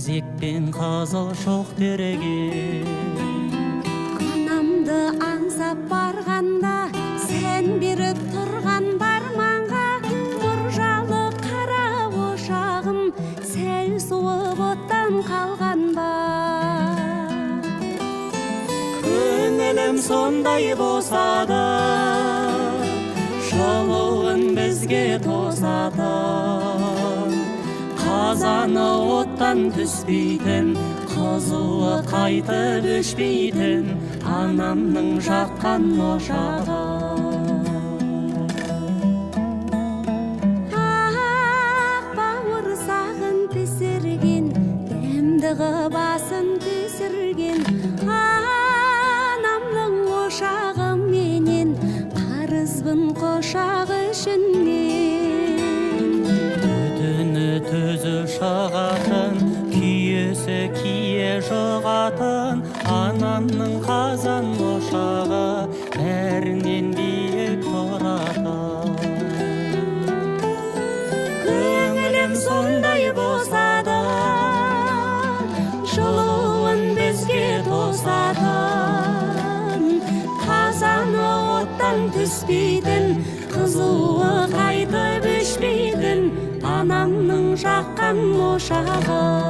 кезекпен қызыл шоқ тереген. Анамды аңсап барғанда, сен беріп тұрған барманға, тұржалы қара ошағым, сәл суып оттан қалған ба. Көңілім сондай босады, жылуын бізге тосатын. Қазаны оттан түспейтін, қызуы қайтып өшпейтін анамның жаққан ошағы. Ақ бауырсағын пісірген, дәмдігі басын түсірген анамның ошағы менен, қарызбын қошағы үшін мен. Түтіні түзі шығатын, күйесі кие жоғатын анамның қазан ошағы бәрінен биік тұратын. Көңілім сондай босады, жылуын бізге тосатын. Қазаны оттан түспейтін, қызуы қайтып өшпейтін анамның жаққан ошағы.